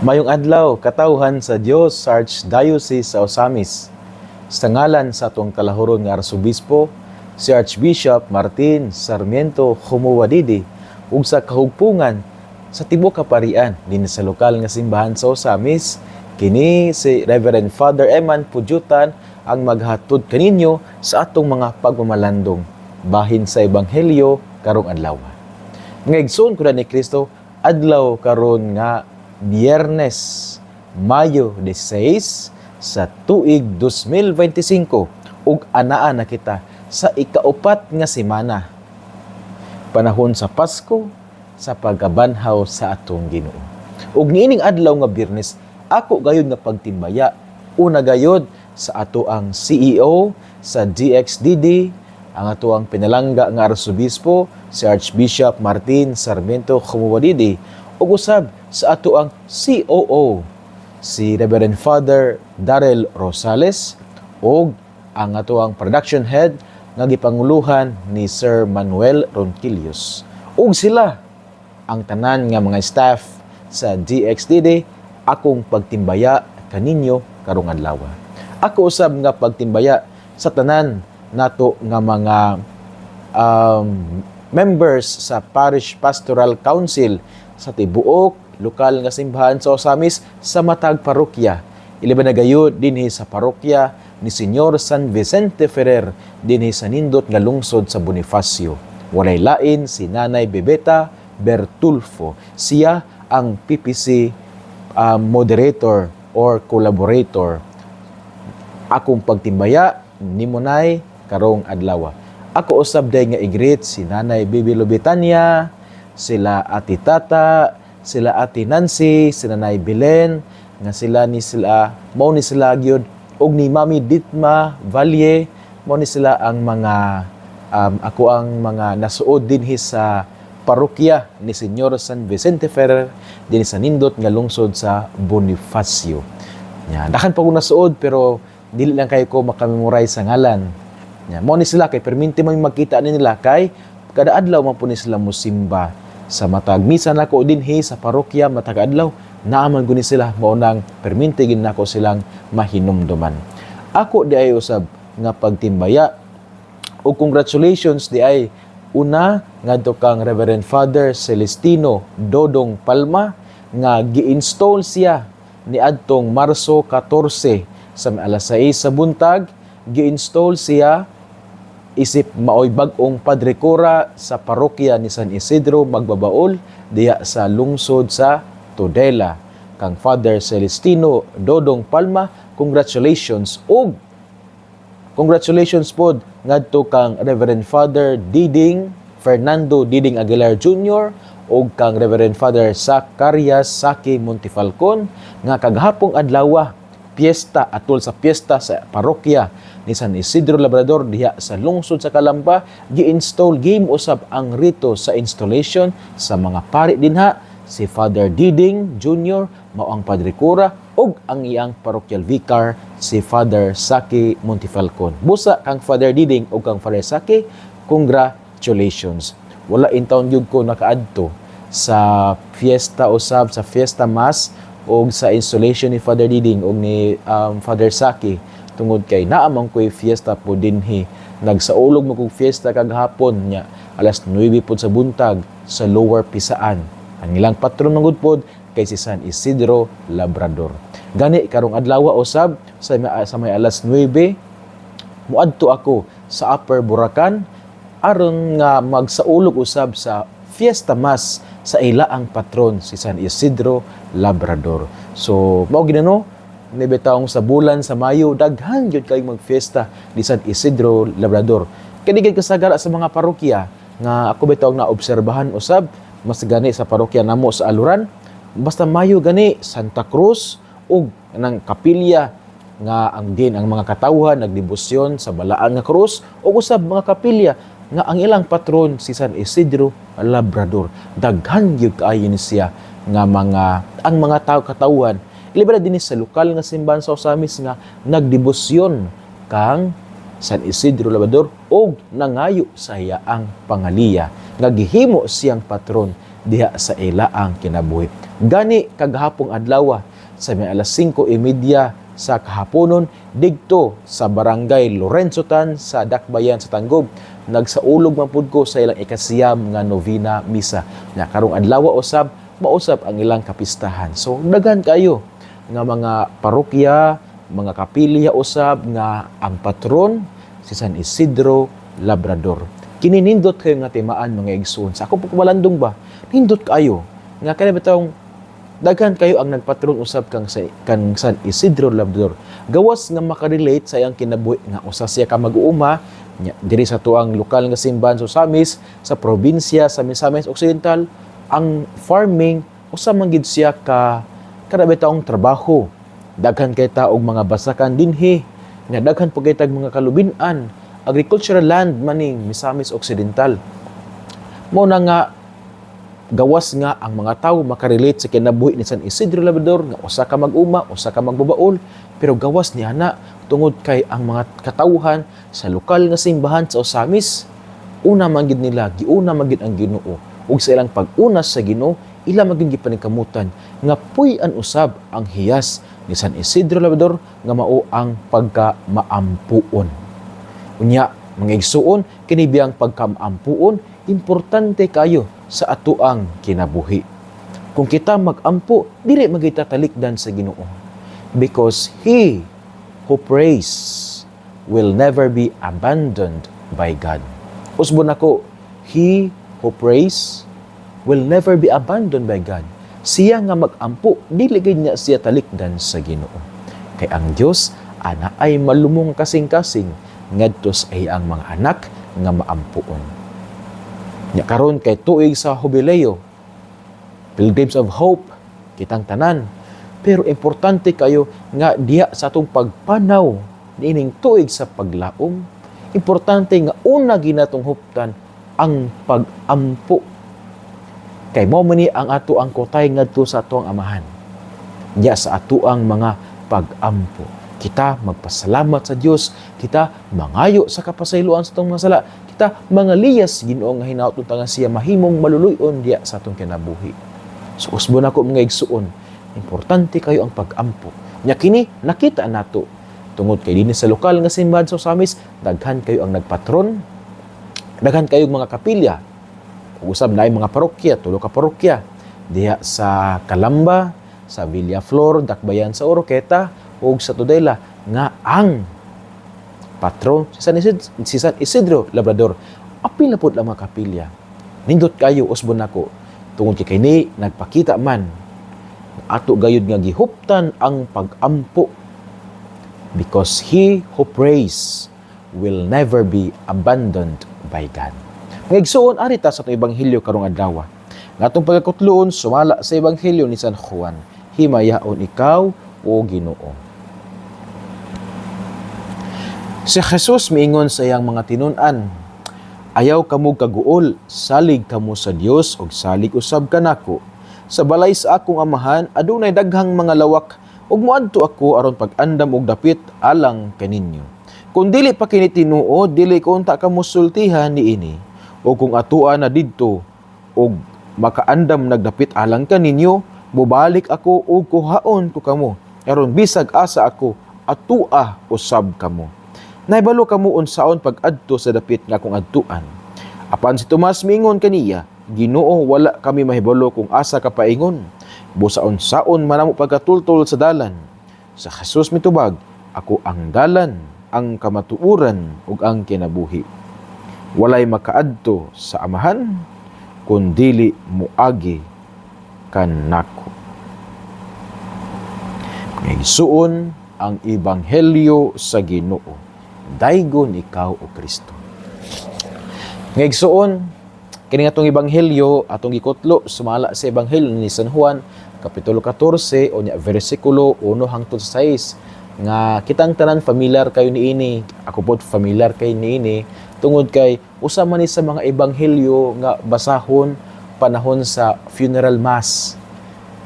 Mayong adlaw, katawhan sa Dios sa Archdiocese sa Osamis. Sa ngalan sa atong kalahuron nga Arsobispo, si Archbishop Martin Sarmiento Humuwadidi, ug sa kahugpungan sa tibuok kaparian din sa lokal nga simbahan sa Osamis, kini si Reverend Father Eman Pudyutan ang maghatod kaninyo sa atong mga pagmamalandong bahin sa Ebanghelyo karong adlaw. Ngaigsoon ko na ni Kristo, adlaw karon nga Biyernes, Mayo 16 sa tuig 2025 ug anaa na kita sa ikaupat nga semana. Panahon sa Pasko sa pagkabanhaw sa atong Ginoo. Ug niining adlaw nga Biyernes, ako gayud nga pagtimbaya una gayud sa ato ang CEO sa DXDD, ang ato ang pinalangga nga Arsobispo si Archbishop Martin Sarmiento Humuwadidi, ug usab sa ato ang COO si Reverend Father Darrell Rosales ug ang ato ang production head nga gipanguluhan ni Sir Manuel Ronquillos. Ug sila ang tanan nga mga staff sa DXDD, akong pagtimbaya kaninyo karong adlaw. Ako usab nga pagtimbaya sa tanan nato nga mga members sa Parish Pastoral Council sa tibuok lokal nga simbahan sa Osamis sa matag parokya. Iliban na gayud dinhi sa parokya ni Senyor San Vicente Ferrer dinhi sa nindot nga lungsod sa Bonifacio. Walay lain si Nanay Bebeta Bertulfo. Siya ang PPC moderator or collaborator. Akong pagtimbaya nimo nay karong adlaw. Ako usab day nga i-greet si Nanay Bibi Lobetania, sila Ati Tata, sila Ati Nancy, sila Nanay Belen, nga sila mao ni sila gyud, og ni Mami Ditma Valye, mao ni sila ang mga ako ang mga nasuod dinhi sa parokya ni Senyor San Vicente Ferrer dinhi sa nindot nga lungsod sa Bonifacio. Nya, dakan pa ko nasuod pero dili lang kayo ko makamemorize sa ngalan. Nya, mao ni sila kay perminti man makita nila kay kada adlaw man po ni sila musimba sa matag misa nako dinhi sa parokya matag adlaw naaman guni sila mao nang perminti gid nako silang mahinumduman. Ako di ay usab nga pagtimbaya ug congratulations di ay una ngadto kang Reverend Father Celestino Dodong Palma nga gi-install siya ni adtong Marso 14 sa alas 6 sa buntag. Gi-install siya isip maoy bag-ong Padre Cora sa parokya ni San Isidro Magbabaol diya sa lungsod sa Tudela. Kang Father Celestino Dodong Palma, congratulations pod ngadto kang Reverend Father Fernando Diding Aguilar Jr. o kang Reverend Father Zacarias Saki Montifalcon nga kaghapong adlaw piyesta atol sa piyesta sa parokya ni San Isidro Labrador diha sa lungsod sa Calamba, gi-install game usab ang rito sa installation sa mga pari dinha si Father Diding Jr. mao ang Padre Cora ug ang iyang parokyal vicar si Father Saki Montifalcon. Busa kang Father Diding ug kang Father Saki, congratulations. Wala intawon gyud ko nakaadto sa fiesta usab sa fiesta mass o sa installation ni Father Diding o ni Father Saki tungod kay naamang ko'y fiesta po dinhi. Nagsaulog mo kong fiesta kaghapon niya alas 9 po sa buntag sa Lower Pisaan. Ang ilang patron ng pod kay si San Isidro Labrador. Gani karong adlaw usab sa may alas 9 muadto ako sa Upper Buracan aron nga magsaulog usab sa Fiesta Mass sa ilaang patron si San Isidro Labrador. So, mao ginano, nibitaong sa bulan sa Mayo, daghan gyud kay magfiesta ni San Isidro Labrador. Kani kasagara sa mga parokya nga ako bitaw na obserbahan usab, mas gani sa parokya namo sa Aluran, basta Mayo gani Santa Cruz ug nang kapilya nga ang mga katawhan nagdebosyon sa balaan nga krus ug usab mga kapilya nga ang ilang patron si San Isidro Labrador. Daghan gyud kaayo ni siya nga ang mga tao katawhan libre din sa lokal nga simbahan sa Osamis nga nagdebosyon kang San Isidro Labrador og nangayo sa iyaang pangaliya nga gihimo siyang patron diha sa ilaang kinabuhi. Gani kagahapong adlaw sa may alas 5:30 sa kahaponon digto sa barangay Lorenzotan sa Dakbayan sa Tanggob, nagsaulog man pud ko sa ilang ikasiyam nga novena misa. Nya karong adlaw usab mausab ang ilang kapistahan. So daghan kayo nga mga parokya, mga kapilya usab nga ang patron si San Isidro Labrador. Kini nindot kayo nga timaan mga igsoon. Sa ako pagmalandong ba, nindot kayo nga kanang bitawng daghan kayo ang nagpatron usab kang San Isidro Labrador. Gawas nga makarelate sa iyang kinabuhi nga usa siya ka mag-uuma diri sa tuang lokal nga simbahan sa Samis sa probinsya sa Misamis Occidental. Ang farming usa man gid siya ka kada taong trabaho. Daghan kay taog mga basakan dinhi nga daghan pagay tag mga kalubin-an, agricultural land maning Misamis Occidental. Mao na nga gawas nga ang mga tawo makarelate sa kinabuhi ni San Isidro Labrador nga usa ka mag-uma, usa ka magbabaol, pero gawas ni ana tungod kay ang mga katawhan sa lokal nga simbahan sa Osamis, una man gid nila giuna man gid ang Ginoo ug sa ilang pag-una sa Ginoo ila maging gipaningkamutan nga puy-an usab ang hiyas ni San Isidro Labrador nga mao ang pagka-maampuon. Unya, mga igsuon, kini biyang pagka-maampuon importante kayo sa atuang kinabuhi. Kung kita mag-ampo, dili magitatalikdan sa Ginoo. Because He who prays will never be abandoned by God. Usbon ako, He who prays will never be abandoned by God. Siya nga mag-ampo, dili gid niya siya talikdan sa Ginoo. Kay ang Dios ana ay malumong kasing-kasing ngadto sa iyang mga anak nga maampuon. Nya karon kay tuig sa Jubileo, Pilgrims of Hope, kitang tanan. Pero importante kayo nga diya sa atong pagpanaw niining tuig sa paglaom, importante nga una ginatong huptan ang pag-ampo. Kay mao man ni ang ato ang kutay ngadto sa atuang amahan. Diya sa ato ang mga pag-ampo. Kita magpasalamat sa Dios, kita mangayo sa kapasayloan sa atong mga sala, kita mangaliyas Ginoo nga hinaut nga siya mahimong maluluyon diya sa atong kinabuhi. So usbon ako mga igsuon, importante kayo ang pag-ampo. Nya kini nakita nato tungod kay dinhi sa lokal nga simbahan sa Samis, daghan kayo ang nagpatron, daghan kayo mga kapilya. Usab na mga parokya, 3 ka parokya diha sa Calamba, sa Villaflor, Dakbayan sa Oroqueta ug sa Tudela nga ang patron si San Isidro Labrador. Apil na pud ang mga kapilya. Nindot kayo usbon nako tungod kay kini nagpakita man ato gayud nga gihuptan ang pag-ampo, because He who prays will never be abandoned by God. Mga igsuon, arita sa itong Ebanghelyo karong adlaw. Nga atong pagkakutloon, sumala sa Ebanghelyo ni San Juan, himayaon ikaw o Ginoo. Si Jesus miingon sa iyang mga tinun-an, ayaw kamo kaguol, salig kamo sa Dios ug salig usab kanako. Sa balay sa akong amahan, adunay daghang mga lawak, ug moadto ako aron pag-andam og dapit alang kaninyo. Kung dili pa kini tinuo, dili ko unta kamo sultihan niini. O kung atuan na didto og makaandam nagdapit alang kaninyo, mubalik ako og kuhaon ko kamo, aron bisag asa ako atua usab kamo. Naibalo kamo unsaon pag-adto sa dapit nga akong adtuan. Apan si Tomas miingon kaniya, Ginoo, wala kami mahibalo kung asa ka paingon. Busaon-saon man namo pagkatultol sa dalan. Sa Jesus mitubag, ako ang dalan, ang kamatuoran ug ang kinabuhi. Walay makaadto sa amahan kundili muagi kanako. Ngayon ang Ebanghelyo sa Ginoo. Daygon ikaw o Kristo. Ngayon, kini nga itong Ebanghelyo atong gikutlo sumala sa Ebanghelyo ni San Juan kapitulo 14 o versikulo 1 hangtod 6 nga kitang tanan familiar kayo niini. Ako pod familiar kay niini tungod kay usa man ni sa mga ebanghelyo nga basahon panahon sa funeral mass.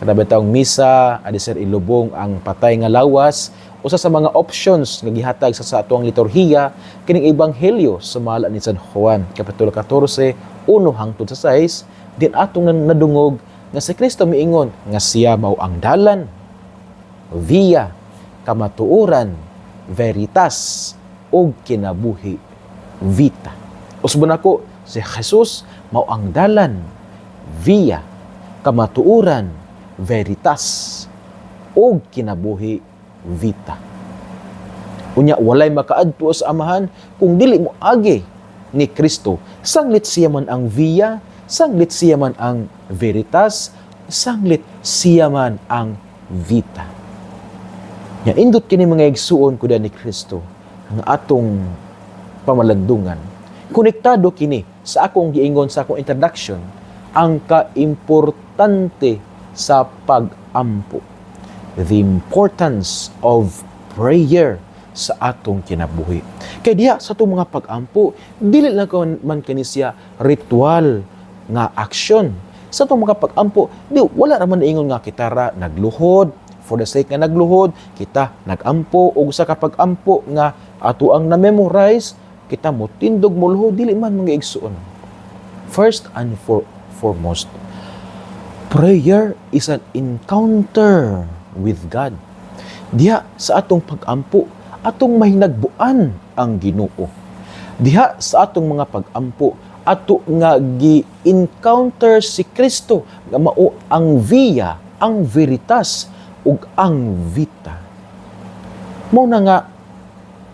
Kada bitaw misa adi sir ilubong ang patay nga lawas, usa sa mga options nga gihatag sa atuang liturhiya kining ebanghelyo sumala ni San Juan kapitulo 14 1 hangtod sa 6 din atong nadungog nga si Kristo miingon nga siya mao ang dalan, via, kamatuoran, veritas, ug kinabuhi, vita. Usbon ako, si Jesus mao ang dalan, via, kamatuoran, veritas, ug kinabuhi, vita. Unya walay makaadto sa amahan kung dili mo agi ni Kristo. Sanglit siya man ang via, sanglit siya man ang veritas, sanglit siya man ang vita. Nya indot kini mga igsuon kuda ni Kristo ang atong pamalandungan. Konektado kini sa akong giingon sa akong introduction ang kaimportante sa pag-ampo. The importance of prayer sa atong kinabuhi. Kaya diha sa itong mga pag-ampo, dili lang man kani siya ritual nga aksyon. Sa itong mga pag-ampo, wala naman ingon nga kita ra nagluhod, for the sake nga nagluhod, kita nagampo, o sa kapag-ampo nga ato ang na-memorize, kita mo tindog mo luhod, dili man mga igsuon. First and foremost, prayer is an encounter with God. Diha sa atong pag-ampo, atong mahinagbuan ang Ginoo. Diha sa atong mga pag-ampo, ato nga gi-encounter si Kristo nga mao ang via, ang veritas, ug ang vita. Mao na nga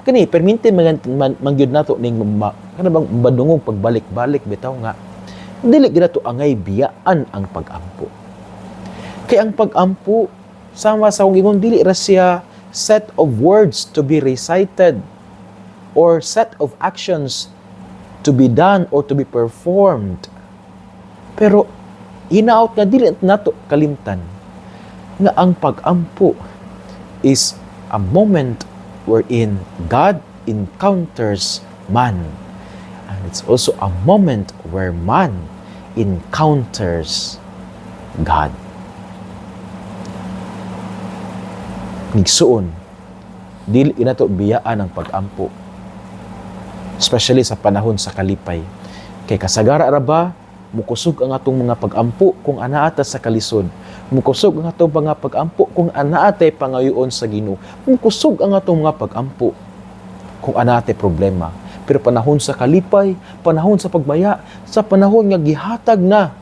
kani perminti mangyud nato ning kanabang badungog pagbalik-balik bitaw nga dili gid nato angay biyaan ang pag-ampo. Kay ang pag-ampo sama sa kung ingon dili ra siya set of words to be recited or set of actions to be done or to be performed. Pero hinaot nga dili nato kalimtan nga ang pag-ampo is a moment wherein God encounters man. And it's also a moment where man encounters God. Nigsuon, dili nato biyaan ang pag-ampo. Especially sa panahon sa kalipay. Kay kasagara ra ba, mukusog ang atong mga pag-ampo kung anaata sa kalisod. Mukusog ang atong mga pag-ampo kung anaatay pangayoon sa Ginoo. Mukusog ang atong mga pag-ampo kung anaatay problema. Pero panahon sa kalipay, panahon sa pagbaya, sa panahon nga gihatag na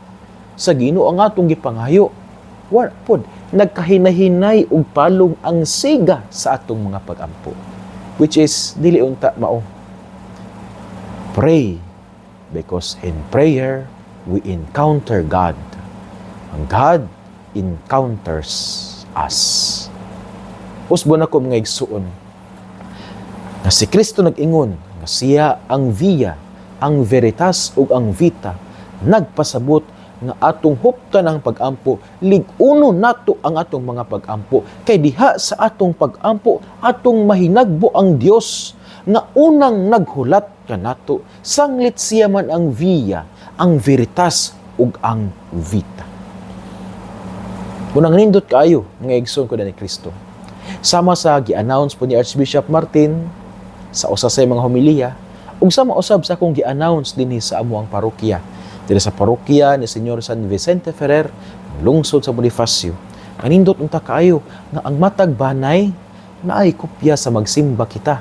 sa Ginoo ang atong gipangayo, war pod nagkahinahinay og palong ang siga sa atong mga pag-ampo, which is dili unta mao. Pray, because in prayer we encounter God. Ang God encounters us. Usbon ako mga igsuon na si Kristo nag-ingon nga siya ang via, ang veritas ug ang vita, nagpasabot nga atong huptan ang pag-ampo, lig-uno nato ang atong mga pag-ampo. Kay diha sa atong pag-ampo, atong mahinagbo ang Dios nga unang naghulat kanato, sanglit siya man ang via, ang veritas ug ang vita. Munang nindot kaayo nga igsoon ko ni Kristo. Sama sa gi-announce po ni Archbishop Martin sa usa sa mga homilya, ug sama usab sa akong gi-announce dinhi sa amuang parokya. Dili sa parokya ni Señor San Vicente Ferrer, lungsod sa Bonifacio. Kanindot unta kaayo nga ang matag banay naay kopya sa magsimba kita.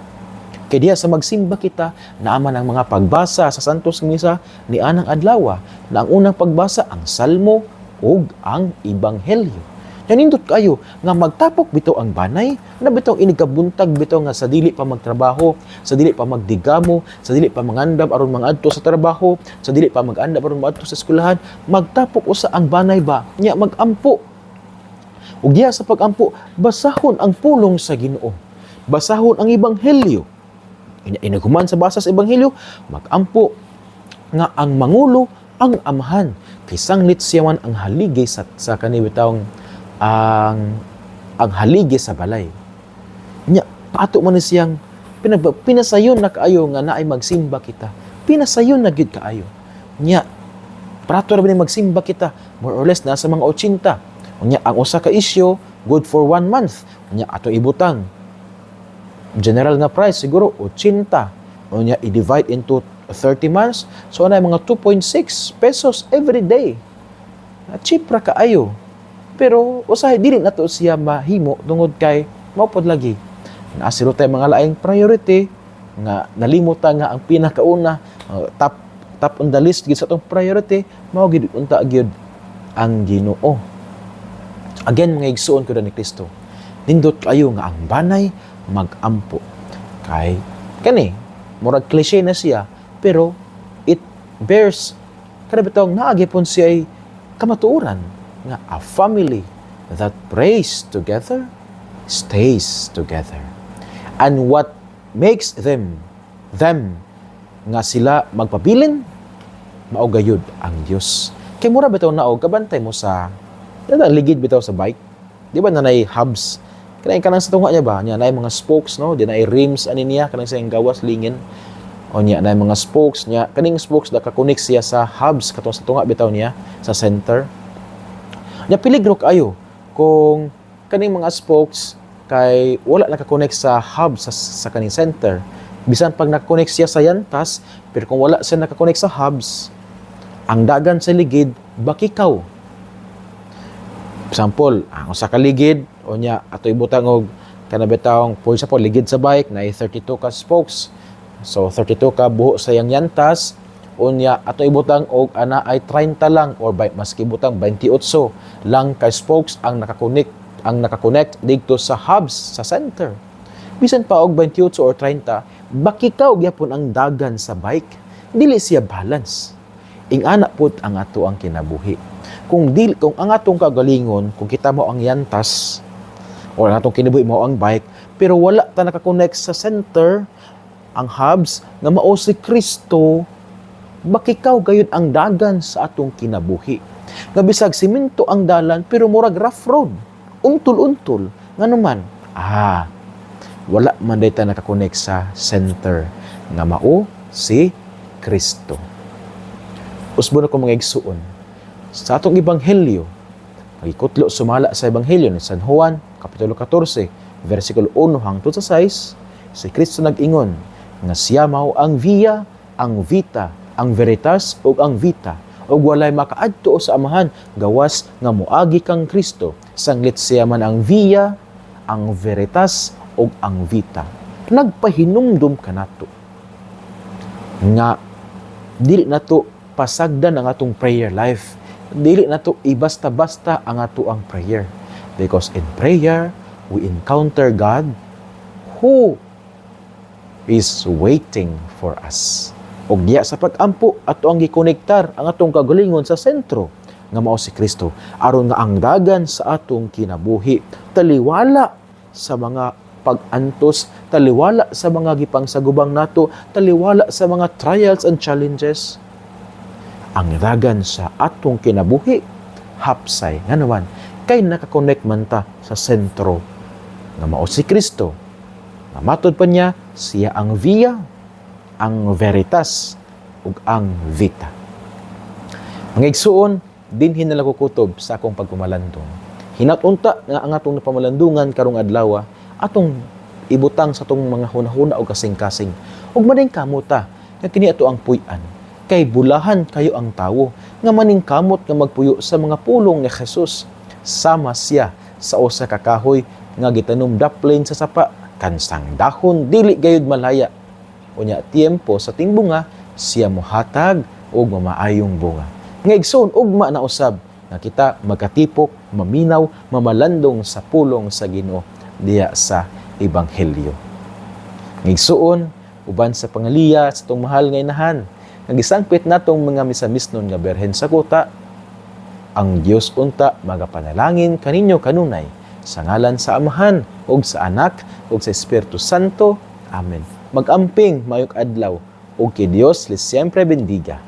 Kay diha sa magsimba kita, naaman ang mga pagbasa sa Santos Misa ni anang adlaw, na ang unang pagbasa ang Salmo ug ang Ebanghelyo. Nanindot kayo nga magtapok bitaw ang banay, na bitaw inikabuntag bitaw nga sa dili pa magtrabaho, sa dili pa magdigamo, sa dili pa mangandam aron mangadto sa trabaho, sa dili pa magandam aron maadto sa eskwelahan, magtapok usa ang banay ba, nya magampo. Ug diha sa pagampo, basahon ang pulong sa Ginoo. Basahon ang Ebanghelyo. Inaguman sa basa sa Ebanghelyo, magampo nga ang mangulo ang amahan. Kay sanglit siya man ang haligay sa kanibitawng ang haligi sa balay. Nya pato man siyang pinasayon na kaayo nga naay magsimba kita. Pinasayon na gyud kaayo. Nya pato ra ba magsimba kita more or less nasa mga 80. Nya ang usa ka isyu good for 1 month. Nya ato ibutang general nga price siguro 80. Nya i-divide into 30 months, so na mga 2.6 pesos every day. Cheap ra kaayo. Pero usahay dili nato siya mahimo tungod kay maupod lagi. Naasiro tay mga laing priority nga nalimutan nga ang pinakauna, top on the list gid sa atong priority mao gid unta gyud ang Ginoo. Again, mga igsuon ko ni Kristo, nindot kayo nga ang banay mag-ampo. Kay kani murag cliche na siya, pero it bears kada bitong naagipon siya ay kamatuoran nga a family that prays together stays together. And what makes them nga sila magpabilin, mao gayud ang Dios. Kay mura bitaw naog kabantay mo sa ligid bitaw sa bike. Di ba nanay hubs? Kanang sa tunga niya ba? Niya nay mga spokes, no? Di nay rims ani niya kanang sa gawas lingin. O niya nay mga spokes niya. Kaning spokes da ka-connect siya sa hubs katong sa tunga bitaw niya sa center. Nya peligro kayo kung kaning mga spokes kay wala naka-connect sa hubs sa kaning center. Bisan pag naka-connect siya sa yantas, pero kung wala siya naka-connect sa hubs, ang dagan sa ligid bakikaw. Example, ang usa ka ligid o niya ato ibutang og kanabitawng for example ligid sa bike na 32 ka spokes. So 32 ka buho sa yang yantas o niya ato ibutang og ana ay 30 lang or maski butang 28 lang ka spokes ang naka-connect dito sa hubs sa center. Bisan pa og 28 or 30, bakikaw gyapon ang dagan sa bike. Dili siya balance. Ingana pud ang ato ang kinabuhi. Kung ang atong kagalingon, kung kita mo ang yantas o ang atong kinabuhi mo ang bike, pero wala ta naka-connect sa center, ang hubs nga mao si Kristo, bakikaw gayud ang dagan sa atong kinabuhi. Nga bisag simento ang dalan pero murag rough road, untol-untol. Nganuman, wala man dayta naka-connect sa center nga mao si Kristo. Usbo na ko mga igsuon. Sa atong ebanghelyo, magikutlo sumala sa ebanghelyo ni San Juan, kapitulo 14, versikulo 1 hangtod sa 6, si Kristo nag-ingon nga siya mao ang via, ang vita, ang veritas ug ang vita. Ug walay makaadto sa amahan gawas nga moagi kang Kristo. Sanglit siya man ang via, ang veritas ug ang vita. Nagpahinumdum kanato nga dili nato pasagdan ang atong prayer life. Dili nato ibasta-basta ang ato ang prayer. Because in prayer, we encounter God who is waiting for us. Og diya sa pag-ampo, ato ang gikonektar ang atong kagalingon sa sentro nga mao si Kristo. Aron nga ang dagan sa atong kinabuhi taliwala sa mga pag-antos, taliwala sa mga gipangsagubang nato, taliwala sa mga trials and challenges. Ang dagan sa atong kinabuhi hapsay nga naman kay nakakonect man ta sa sentro nga mao si Kristo. Nga matod pa niya, siya ang via, ang veritas ug ang vita. Mga igsuon, dinhin na kukutob sa akong pagpumalandong. Hinatunta nga ang atong napamalandungan karong adlaw atong ibutang sa atong mga hunahuna o kasing-kasing. Ug maning kamuta nga kini ato ang puy-an. Kay bulahan kayo ang tawo nga maning kamot nga magpuyo sa mga pulong ni Jesus. Sama siya sa usa ka kahoy nga gitanom daplin sa sapa, kansang dahon dili gayud malaya. Unya tiempo sa tingbunga siya mohatag og mamaayong bunga. Nga igsoon ugma na usab nga kita magkatipok, maminaw, mamalandong sa pulong sa Ginoo diya sa ebanghelyo. Nga igsoon uban sa pangaliya sa tong mahal nga inahan, nagisangpit natong mga misamisnon nga berhen sa kuta, ang Dios unta magapanalangin kaninyo kanunay sa ngalan sa Amahan ug sa Anak ug sa Espiritu Santo. Amen. Mag-amping mayong adlaw ug ki Dios les siempre bendiga.